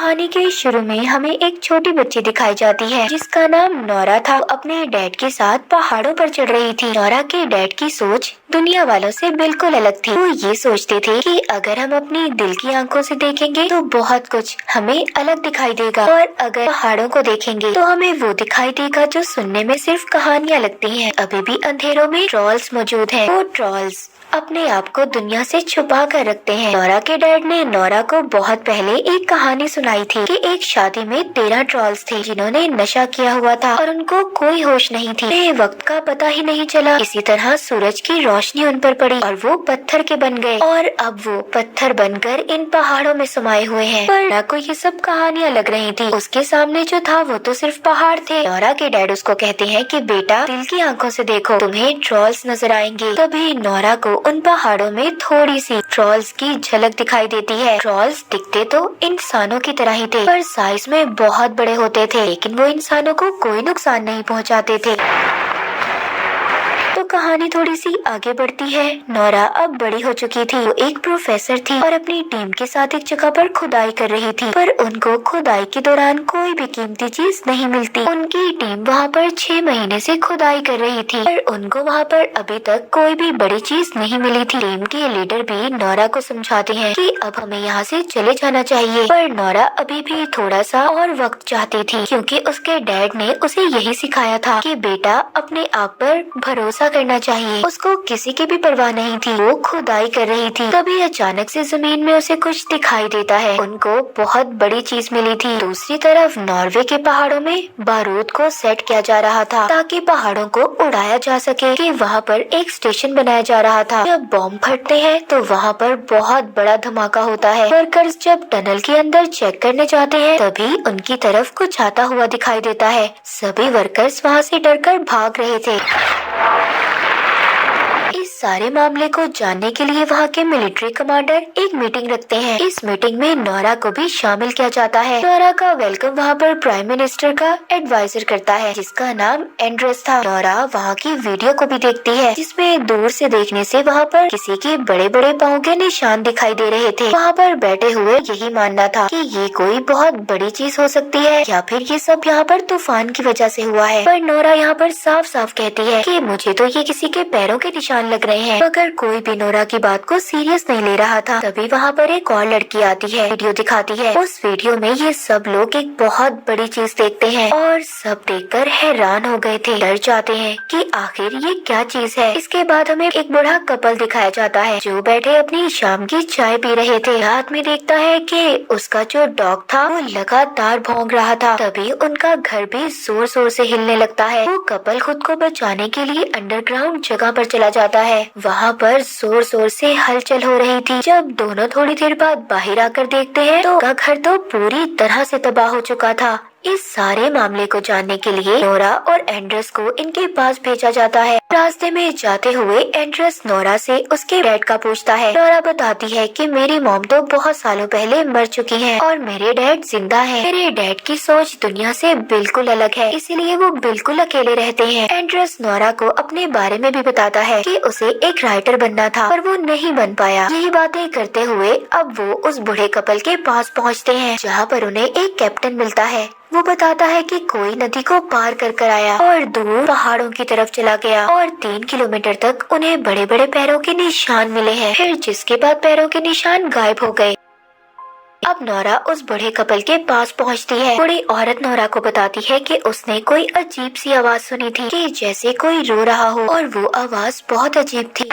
कहानी के शुरू में हमें एक छोटी बच्ची दिखाई जाती है जिसका नाम नोरा था। वो अपने डैड के साथ पहाड़ों पर चढ़ रही थी। नोरा के डैड की सोच दुनिया वालों से बिल्कुल अलग थी। वो ये सोचते थे कि अगर हम अपनी दिल की आंखों से देखेंगे तो बहुत कुछ हमें अलग दिखाई देगा, और अगर पहाड़ों को देखेंगे तो हमें वो दिखाई देगा जो सुनने में सिर्फ कहानियाँ लगती हैं। अभी भी अंधेरों में ट्रॉल्स मौजूद हैं। वो ट्रॉल्स अपने आप को दुनिया से छुपा कर रखते हैं। नोरा के डैड ने नोरा को बहुत पहले एक कहानी सुनाई थी कि एक शादी में 13 ट्रॉल्स थे जिन्होंने नशा किया हुआ था और उनको कोई होश नहीं थी। उन्हें वक्त का पता ही नहीं चला। इसी तरह सूरज की रोशनी उन पर पड़ी और वो पत्थर के बन गए, और अब वो पत्थर बनकर इन पहाड़ों में समाये हुए हैं। पर नोरा को ये सब कहानियाँ लग रही थी। उसके सामने जो था वो तो सिर्फ पहाड़ थे। नोरा के डैड उसको कहते हैं कि बेटा, दिल की आंखों से देखो, तुम्हें ट्रॉल्स नजर आएंगे। तभी नोरा को उन पहाड़ों में थोड़ी सी ट्रॉल्स की झलक दिखाई देती है। ट्रॉल्स दिखते तो इंसानों की तरह ही थे, पर साइज में बहुत बड़े होते थे, लेकिन वो इंसानों को कोई नुकसान नहीं पहुंचाते थे। तो कहानी थोड़ी सी आगे बढ़ती है। नोरा अब बड़ी हो चुकी थी। वो एक प्रोफेसर थी और अपनी टीम के साथ एक जगह पर खुदाई कर रही थी, पर उनको खुदाई के दौरान कोई भी कीमती चीज नहीं मिलती। उनकी टीम वहाँ पर 6 महीने से खुदाई कर रही थी, पर उनको वहाँ पर अभी तक कोई भी बड़ी चीज नहीं मिली थी। टीम के लीडर भी नोरा को समझाते हैं कि अब हमें यहाँ से चले जाना चाहिए, पर नोरा अभी भी थोड़ा सा और वक्त चाहती थी, क्योंकि उसके डैड ने उसे यही सिखाया था कि बेटा, अपने आप पर भरोसा करना चाहिए। उसको किसी की भी परवाह नहीं थी। वो खुदाई कर रही थी। तभी अचानक से जमीन में उसे कुछ दिखाई देता है। उनको बहुत बड़ी चीज मिली थी। दूसरी तरफ नॉर्वे के पहाड़ों में बारूद को सेट किया जा रहा था ताकि पहाड़ों को उड़ाया जा सके। कि वहाँ पर एक स्टेशन बनाया जा रहा था। जब बॉम्ब फटते हैं तो वहाँ पर बहुत बड़ा धमाका होता है। वर्कर्स जब टनल के अंदर चेक करने जाते हैं तभी उनकी तरफ कुछ आता हुआ दिखाई देता है। सभी वर्कर्स वहाँ से डरकर भाग रहे थे। इस सारे मामले को जानने के लिए वहाँ के मिलिट्री कमांडर एक मीटिंग रखते हैं। इस मीटिंग में नोरा को भी शामिल किया जाता है। नोरा का वेलकम वहाँ पर प्राइम मिनिस्टर का एडवाइजर करता है जिसका नाम एंड्रेस था। नोरा वहाँ की वीडियो को भी देखती है जिसमें दूर से देखने से वहाँ पर किसी के बड़े बड़े पाँव के निशान दिखाई दे रहे थे। वहाँ पर बैठे हुए यही मानना था कि ये कोई बहुत बड़ी चीज हो सकती है, या फिर ये सब यहाँ पर तूफान की वजह से हुआ है। पर नोरा यहाँ पर साफ साफ कहती है कि मुझे तो ये किसी के पैरों के निशान लग रहे हैं, मगर कोई भी नोरा की बात को सीरियस नहीं ले रहा था। तभी वहाँ पर एक और लड़की आती है, वीडियो दिखाती है। उस वीडियो में ये सब लोग एक बहुत बड़ी चीज देखते हैं और सब देखकर हैरान हो गए थे, डर जाते हैं कि आखिर ये क्या चीज है। इसके बाद हमें एक बूढ़ा कपल दिखाया जाता है जो बैठे अपनी शाम की चाय पी रहे थे। रात में देखता है कि उसका जो डॉग था वो लगातार भौंक रहा था। तभी उनका घर भी जोर जोर से हिलने लगता है। वो कपल खुद को बचाने के लिए अंडरग्राउंड जगह पर चला जाता है। वहाँ पर जोर जोर से हलचल हो रही थी। जब दोनों थोड़ी देर बाद बाहर आकर देखते हैं तो उनका घर तो पूरी तरह से तबाह हो चुका था। इस सारे मामले को जानने के लिए नोरा और एंड्रेस को इनके पास भेजा जाता है। रास्ते में जाते हुए एंड्रेस नोरा से उसके डैड का पूछता है। नोरा बताती है कि मेरी मॉम तो बहुत सालों पहले मर चुकी हैं और मेरे डैड जिंदा हैं। मेरे डैड की सोच दुनिया से बिल्कुल अलग है, इसीलिए वो बिल्कुल अकेले रहते हैं। एंड्रेस नोरा को अपने बारे में भी बताता है कि उसे एक राइटर बनना था पर वो नहीं बन पाया। यही बातें करते हुए अब वो उस बूढ़े कपल के पास पहुँचते हैं जहाँ पर उन्हें एक कैप्टन मिलता है। वो बताता है कि कोई नदी को पार कर आया और दूर पहाड़ों की तरफ चला गया और 3 किलोमीटर तक उन्हें बड़े बड़े पैरों के निशान मिले हैं, फिर जिसके बाद पैरों के निशान गायब हो गए। अब नोरा उस बूढ़े कपल के पास पहुंचती है। बूढ़ी औरत नोरा को बताती है कि उसने कोई अजीब सी आवाज सुनी थी कि जैसे कोई रो रहा हो, और वो आवाज बहुत अजीब थी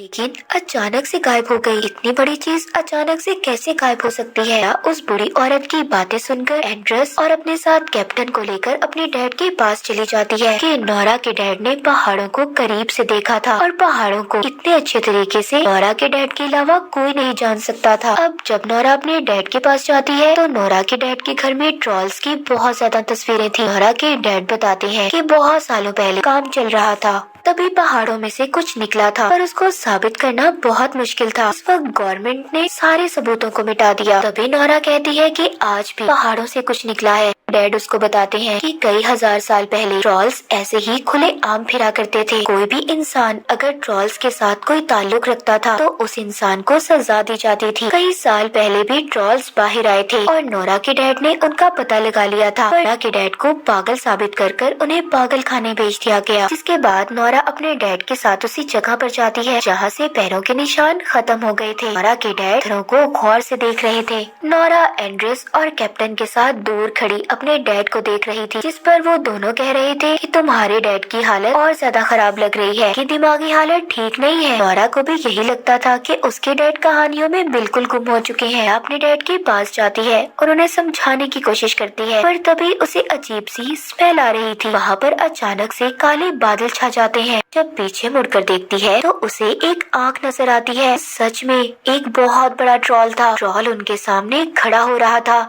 लेकिन अचानक से गायब हो गई। इतनी बड़ी चीज अचानक से कैसे गायब हो सकती है। उस बूढ़ी औरत की बातें सुनकर एंड्रेस और अपने साथ कैप्टन को लेकर अपने डैड के पास चली जाती है कि नोरा के डैड ने पहाड़ों को करीब से देखा था और पहाड़ों को इतने अच्छे तरीके से नोरा के डैड के अलावा कोई नहीं जान सकता था। अब जब नोरा अपने डैड के पास जाती है तो नोरा के डैड के घर में ट्रॉल्स की बहुत ज्यादा तस्वीरें थी। नोरा के डैड बताते हैं कि बहुत सालों पहले काम चल रहा था, तभी पहाड़ों में से कुछ निकला था, पर उसको साबित करना बहुत मुश्किल था। इस वक्त गवर्नमेंट ने सारे सबूतों को मिटा दिया। तभी नोरा कहती है कि आज भी पहाड़ों से कुछ निकला है। डैड उसको बताते हैं कि कई हजार साल पहले ट्रॉल्स ऐसे ही खुले आम फिरा करते थे। कोई भी इंसान अगर ट्रॉल्स के साथ कोई ताल्लुक रखता था तो उस इंसान को सजा दी जाती थी। कई साल पहले भी ट्रॉल्स बाहर आए थे और नोरा के डैड ने उनका पता लगा लिया था। नोरा के डैड को पागल साबित कर उन्हें पागल खाने भेज दिया गया। जिसके बाद नोरा अपने डैड के साथ उसी जगह पर जाती है जहाँ से पैरों के निशान खत्म हो गए थे। नोरा के डैड पत्थरों को गौर से देख रहे थे। नोरा एंड्रेस और कैप्टन के साथ दूर खड़ी अपने डैड को देख रही थी, जिस पर वो दोनों कह रहे थे कि तुम्हारे डैड की हालत और ज्यादा खराब लग रही है, कि दिमागी हालत ठीक नहीं है। नोरा को भी यही लगता था कि उसके डैड कहानियों में बिल्कुल गुम हो चुके हैं। अपने डैड के पास जाती है और उन्हें समझाने की कोशिश करती है, पर तभी उसे अजीब सी स्मेल आ रही थी। वहाँ पर अचानक से काले बादल छा जाते हैं। जब पीछे मुड़कर देखती है तो उसे एक आंख नजर आती है। सच में एक बहुत बड़ा ट्रॉल था। ट्रॉल उनके सामने खड़ा हो रहा था।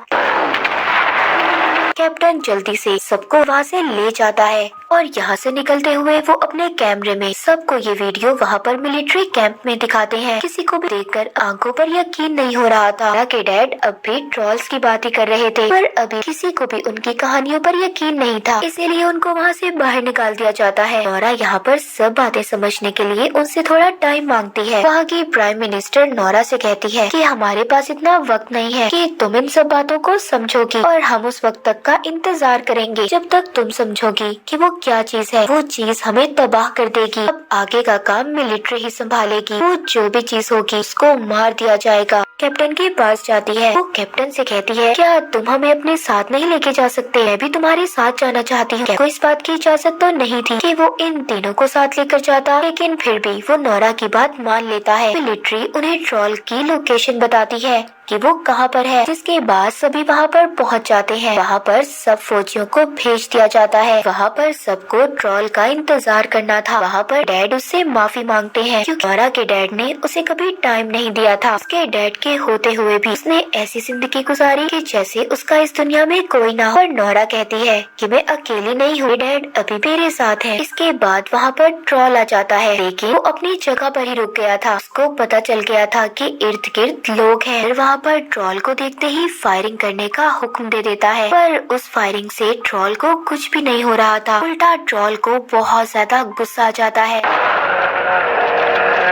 कैप्टन जल्दी से सबको वहाँ से ले जाता है और यहाँ से निकलते हुए वो अपने कैमरे में सबको ये वीडियो वहाँ पर मिलिट्री कैंप में दिखाते हैं। किसी को भी देखकर आंखों पर यकीन नहीं हो रहा था। नोरा के डैड अब भी ट्रॉल्स की बात ही कर रहे थे, पर अभी किसी को भी उनकी कहानियों पर यकीन नहीं था, इसीलिए उनको वहाँ से बाहर निकाल दिया जाता है। नोरा यहाँ पर सब बातें समझने के लिए उनसे थोड़ा टाइम मांगती है। वहाँ की प्राइम मिनिस्टर नोरा से कहती है कि हमारे पास इतना वक्त नहीं है कि तुम इन सब बातों को समझोगी, और हम उस वक्त तक का इंतजार करेंगे जब तक तुम समझोगी कि वो क्या चीज है। वो चीज हमें तबाह कर देगी। अब आगे का काम मिलिट्री ही संभालेगी। वो जो भी चीज होगी उसको मार दिया जाएगा। कैप्टन के पास जाती है। वो कैप्टन से कहती है, क्या तुम हमें अपने साथ नहीं लेके जा सकते? मैं भी तुम्हारे साथ जाना चाहती हूँ। को इस बात की इजाजत तो नहीं थी कि वो इन तीनों को साथ लेकर जाता, लेकिन फिर भी वो नोरा की बात मान लेता है। मिलिट्री उन्हें ट्रॉल की लोकेशन बताती है कि वो कहाँ पर है, जिसके बाद सभी वहाँ पर पहुँच जाते हैं। वहाँ पर सब फौजियों को भेज दिया जाता है। वहाँ पर सबको ट्रॉल का इंतजार करना था। वहाँ पर डैड उससे माफी मांगते हैं क्योंकि नोरा के डैड ने उसे कभी टाइम नहीं दिया था। उसके डैड के होते हुए भी उसने ऐसी जिंदगी गुजारी कि जैसे उसका इस दुनिया में कोई ना हो। और नोरा कहती है कि मैं अकेली नहीं हूँ, डैड अभी मेरे साथ है। इसके बाद वहाँ पर ट्रॉल आ जाता है, लेकिन वो अपनी जगह पर ही रुक गया था। उसको पता चल गया था कि इर्द गिर्द लोग हैं। वहाँ पर ट्रॉल को देखते ही फायरिंग करने का हुक्म दे देता है, पर उस फायरिंग से ट्रॉल को कुछ भी नहीं हो रहा था। उल्टा ट्रॉल को बहुत ज्यादा गुस्सा आ जाता है।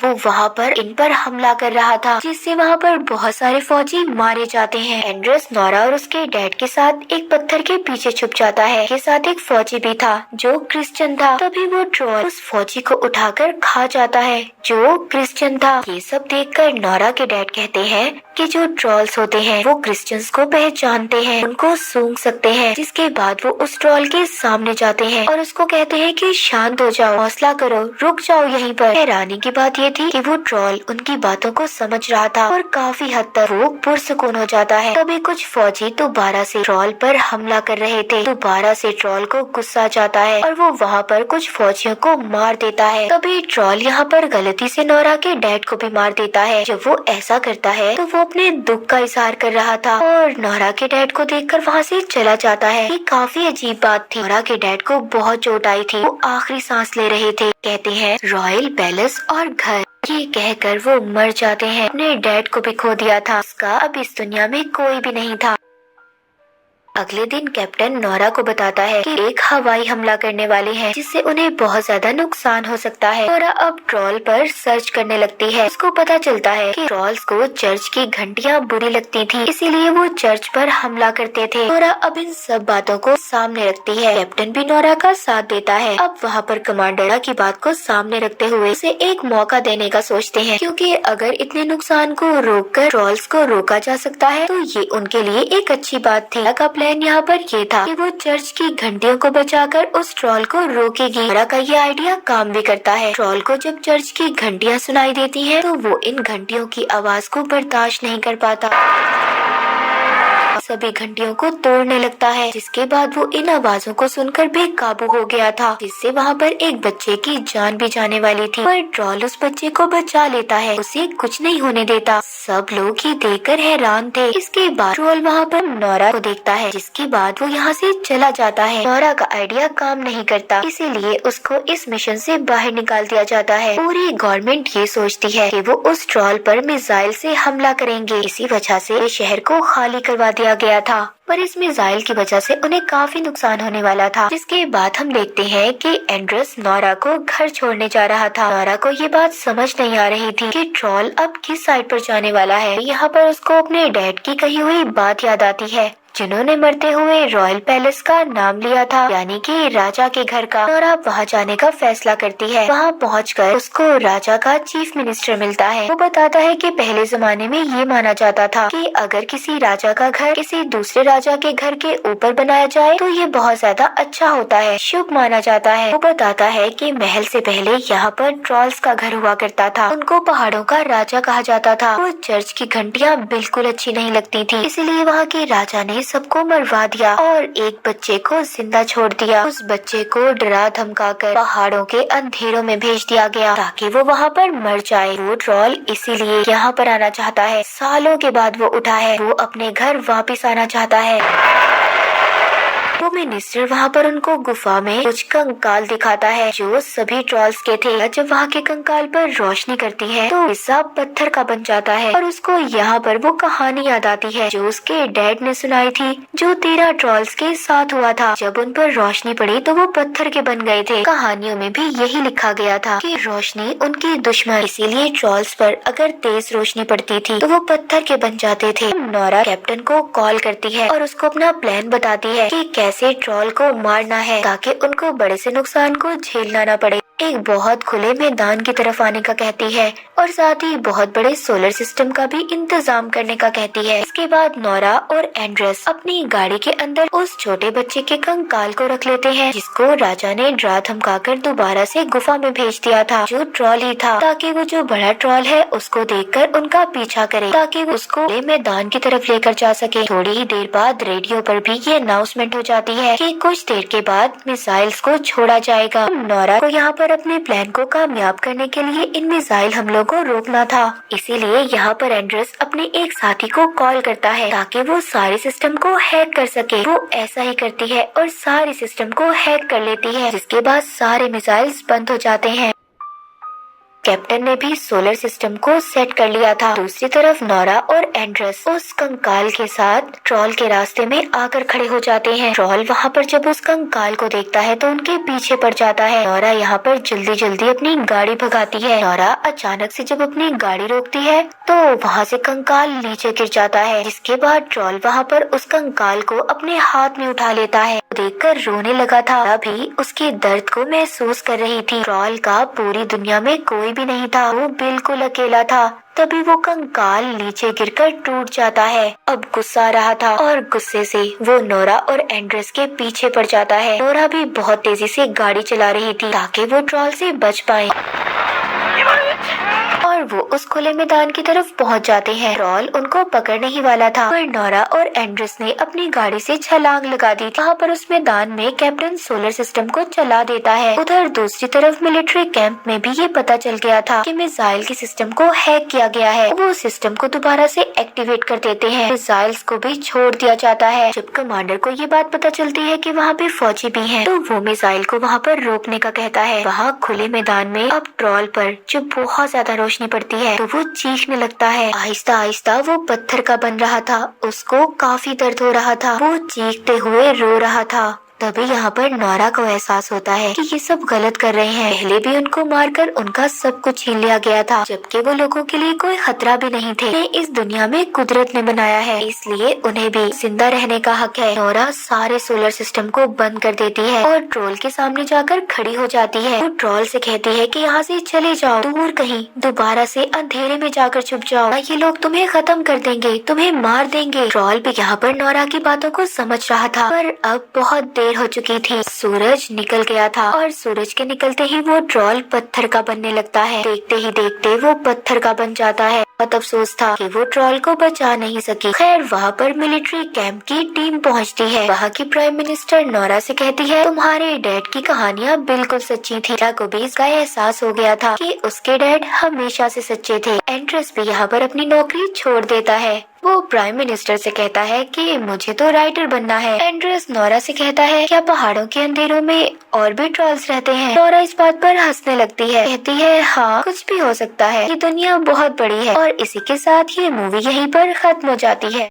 वो वहाँ पर इन पर हमला कर रहा था, जिससे वहाँ पर बहुत सारे फौजी मारे जाते हैं। एंड्रेस नोरा और उसके डैड के साथ एक पत्थर के पीछे छुप जाता है। के साथ एक फौजी भी था जो क्रिश्चियन था। तभी वो ट्रॉल उस फौजी को उठाकर खा जाता है जो क्रिश्चियन था। ये सब देखकर नोरा के डैड कहते हैं कि जो ट्रॉल्स होते हैं वो क्रिश्चियंस को पहचानते हैं, उनको सूंघ सकते हैं। जिसके बाद वो उस ट्रॉल के सामने जाते हैं और उसको कहते हैं कि शांत हो जाओ, हौसला करो, रुक जाओ यहीं पर। हैरानी की बात ये थी कि वो ट्रॉल उनकी बातों को समझ रहा था और काफी हद तक वो पुरसुकून हो जाता है। तभी कुछ फौजी दोबारा से ट्रॉल पर हमला कर रहे थे। दोबारा से ट्रॉल को गुस्सा जाता है और वो वहाँ पर कुछ फौजियों को मार देता है। तभी ट्रॉल यहाँ पर गलती से नोरा के डैड को भी मार देता है। जब वो ऐसा करता है तो वो अपने दुख का इजहार कर रहा था और नोरा के डैड को देखकर वहाँ से चला जाता है। ये काफी अजीब बात थी। नोरा के डैड को बहुत चोट आई थी। वो आखिरी सांस ले रहे थे। कहते हैं रॉयल पैलेस और घर, ये कहकर वो मर जाते हैं। अपने डैड को भी खो दिया था। उसका अब इस दुनिया में कोई भी नहीं था। अगले दिन कैप्टन नोरा को बताता है कि एक हवाई हमला करने वाले हैं, जिससे उन्हें बहुत ज्यादा नुकसान हो सकता है। नोरा अब ट्रॉल पर सर्च करने लगती है। उसको पता चलता है कि ट्रॉल्स को चर्च की घंटियां बुरी लगती थी, इसीलिए वो चर्च पर हमला करते थे। नोरा अब इन सब बातों को सामने रखती है। कैप्टन भी नोरा का साथ देता है। अब वहाँ पर कमांडर की बात को सामने रखते हुए उसे एक मौका देने का सोचते हैं, क्योंकि अगर इतने नुकसान को रोककर ट्रॉल्स को रोका जा सकता है तो ये उनके लिए एक अच्छी बात थी। प्लान यहाँ पर ये था कि वो चर्च की घंटियों को बचाकर उस ट्रॉल को रोकेगी। नोरा का ये आइडिया काम भी करता है। ट्रॉल को जब चर्च की घंटियाँ सुनाई देती हैं तो वो इन घंटियों की आवाज को बर्दाश्त नहीं कर पाता, सभी घंटियों को तोड़ने लगता है। जिसके बाद वो इन आवाजों को सुनकर बेकाबू हो गया था, जिससे वहाँ पर एक बच्चे की जान भी जाने वाली थी। पर ट्रॉल उस बच्चे को बचा लेता है, उसे कुछ नहीं होने देता। सब लोग ही देखकर हैरान थे। इसके बाद ट्रॉल वहाँ पर नोरा को देखता है, जिसके बाद वो यहाँ से चला जाता है। नोरा का आइडिया काम नहीं करता, इसीलिए उसको इस मिशन से बाहर निकाल दिया जाता है। पूरी गवर्नमेंट ये सोचती है कि वो उस ट्रॉल पर मिसाइल से हमला करेंगे। इसी वजह से शहर को खाली करवा दिया गया था, पर इस मिसाइल की वजह से उन्हें काफी नुकसान होने वाला था। जिसके बाद हम देखते हैं कि एंड्रेस नोरा को घर छोड़ने जा रहा था। नोरा को ये बात समझ नहीं आ रही थी कि ट्रॉल अब किस साइड पर जाने वाला है। यहाँ पर उसको अपने डैड की कही हुई बात याद आती है, जिन्होंने मरते हुए रॉयल पैलेस का नाम लिया था, यानी कि राजा के घर का। नोरा वहाँ जाने का फैसला करती है। वहाँ पहुंचकर उसको राजा का चीफ मिनिस्टर मिलता है। वो बताता है कि पहले जमाने में ये माना जाता था कि अगर किसी राजा का घर किसी दूसरे राजा के घर के ऊपर बनाया जाए तो ये बहुत ज्यादा अच्छा होता है, शुभ माना जाता है। वो बताता है कि महल से पहले यहाँ पर ट्रॉल्स का घर हुआ करता था, उनको पहाड़ों का राजा कहा जाता था। वो चर्च की घंटियाँ बिल्कुल अच्छी नहीं लगती थी, इसलिए वहाँ के राजा ने सबको मरवा दिया और एक बच्चे को जिंदा छोड़ दिया। उस बच्चे को डरा धमकाकर पहाड़ों के अंधेरों में भेज दिया गया ताकि वो वहाँ पर मर जाए। वो ट्रॉल इसीलिए यहाँ पर आना चाहता है। सालों के बाद वो उठा है, वो अपने घर वापस आना चाहता है। वो मिनिस्टर वहाँ पर उनको गुफा में कुछ कंकाल दिखाता है जो सभी ट्रॉल्स के थे। जब वहाँ के कंकाल पर रोशनी करती है तो हिस्सा पत्थर का बन जाता है और उसको यहाँ पर वो कहानी याद आती है जो उसके डैड ने सुनाई थी, जो 13 ट्रॉल्स के साथ हुआ था। जब उन पर रोशनी पड़ी तो वो पत्थर के बन गए थे। कहानियों में भी यही लिखा गया था कि रोशनी उनकी दुश्मन, इसीलिए ट्रॉल्स पर अगर तेज रोशनी पड़ती थी तो वो पत्थर के बन जाते थे। नोरा कैप्टन को कॉल करती है और उसको अपना प्लान बताती है कि कैसे ट्रॉल को मारना है ताकि उनको बड़े से नुकसान को झेलना न पड़े। एक बहुत खुले मैदान की तरफ आने का कहती है और साथ ही बहुत बड़े सोलर सिस्टम का भी इंतजाम करने का कहती है। इसके बाद नोरा और एंड्रेस अपनी गाड़ी के अंदर उस छोटे बच्चे के कंकाल को रख लेते हैं, जिसको राजा ने डरा धमकाकर दोबारा से गुफा में भेज दिया था, जो ट्रॉल ही था, ताकि वो जो बड़ा ट्रॉल है उसको देखकर उनका पीछा करे ताकि वो उसको मैदान की तरफ लेकर जा सके। थोड़ी ही देर बाद रेडियो पर भी ये अनाउंसमेंट हो जाती है कि कुछ देर के बाद मिसाइल्स को छोड़ा जाएगा। नोरा को यहाँ पर अपने प्लान को कामयाब करने के लिए इन मिसाइल हमलों को रोकना था, इसीलिए यहाँ पर एंड्रेस अपने एक साथी को कॉल करता है ताकि वो सारे सिस्टम को हैक कर सके। वो ऐसा ही करती है और सारे सिस्टम को हैक कर लेती है, जिसके बाद सारे मिसाइल्स बंद हो जाते हैं। कैप्टन ने भी सोलर सिस्टम को सेट कर लिया था। दूसरी तरफ नोरा और एंड्रेस उस कंकाल के साथ ट्रॉल के रास्ते में आकर खड़े हो जाते हैं। ट्रॉल वहाँ पर जब उस कंकाल को देखता है तो उनके पीछे पड़ जाता है। नोरा यहाँ पर जल्दी जल्दी अपनी गाड़ी भगाती है। नोरा अचानक से जब अपनी गाड़ी रोकती है तो वहाँ से कंकाल नीचे गिर जाता है, जिसके बाद ट्रॉल वहाँ पर उस कंकाल को अपने हाथ में उठा लेता है। देखकर रोने लगा था, अभी उसके दर्द को महसूस कर रही थी। ट्रॉल का पूरी दुनिया में कोई भी नहीं था, वो बिल्कुल अकेला था। तभी वो कंकाल नीचे गिरकर टूट जाता है। अब गुस्सा आ रहा था और गुस्से से वो नोरा और एंड्रेस के पीछे पड़ जाता है। नोरा भी बहुत तेजी से गाड़ी चला रही थी ताकि वो ट्रॉल से बच पाए और वो उस खुले मैदान की तरफ पहुंच जाते हैं। ट्रॉल उनको पकड़ने ही वाला था, पर नोरा और एंड्रेस ने अपनी गाड़ी से छलांग लगा दी थी। वहाँ पर उस मैदान में कैप्टन सोलर सिस्टम को चला देता है। उधर दूसरी तरफ मिलिट्री कैंप में भी ये पता चल गया था कि मिसाइल के सिस्टम को हैक किया गया है। वो सिस्टम को दोबारा से एक्टिवेट कर देते हैं। मिसाइल्स को भी छोड़ दिया जाता है। जब कमांडर को ये बात पता चलती है कि वहाँ पे फौजी भी हैं, तो वो मिसाइल को वहाँ पर रोकने का कहता है। वहाँ खुले मैदान में अब ट्रॉल पर जो बहुत ज्यादा रोशनी पड़ती है तो वो चीखने लगता है। आहिस्ता आहिस्ता वो पत्थर का बन रहा था, उसको काफी दर्द हो रहा था, वो चीखते हुए रो रहा था। तभी यहाँ पर नोरा को एहसास होता है कि ये सब गलत कर रहे हैं। पहले भी उनको मारकर उनका सब कुछ छीन लिया गया था, जबकि वो लोगों के लिए कोई खतरा भी नहीं थे। उन्हें इस दुनिया में कुदरत ने बनाया है, इसलिए उन्हें भी जिंदा रहने का हक है। नोरा सारे सोलर सिस्टम को बंद कर देती है और ट्रॉल के सामने जाकर खड़ी हो जाती है। वो ट्रॉल से कहती है कि यहाँ से चले जाओ, दूर कहीं, दोबारा से अंधेरे में जाकर छुप जाओ, ये लोग तुम्हें खत्म कर देंगे, तुम्हें मार देंगे। ट्रॉल भी यहाँ पर नोरा की बातों को समझ रहा था, पर अब बहुत देर हो चुकी थी। सूरज निकल गया था और सूरज के निकलते ही वो ट्रॉल पत्थर का बनने लगता है। देखते ही देखते वो पत्थर का बन जाता है। बहुत अफसोस था कि वो ट्रॉल को बचा नहीं सकी। खैर वहाँ पर मिलिट्री कैंप की टीम पहुँचती है। वहाँ की प्राइम मिनिस्टर नोरा से कहती है, तुम्हारे डैड की कहानियाँ बिल्कुल सच्ची थी। को भी इसका एहसास हो गया था कि उसके डैड हमेशा से सच्चे थे। एंड्रेस भी यहाँ पर अपनी नौकरी छोड़ देता है। वो प्राइम मिनिस्टर से कहता है कि मुझे तो राइटर बनना है। एंड्रेस नोरा से कहता है, क्या पहाड़ों के अंधेरों में और भी ट्रॉल्स रहते हैं? नोरा इस बात पर हंसने लगती है, कहती है हाँ कुछ भी हो सकता है, ये दुनिया बहुत बड़ी है। और इसी के साथ ये मूवी यहीं पर खत्म हो जाती है।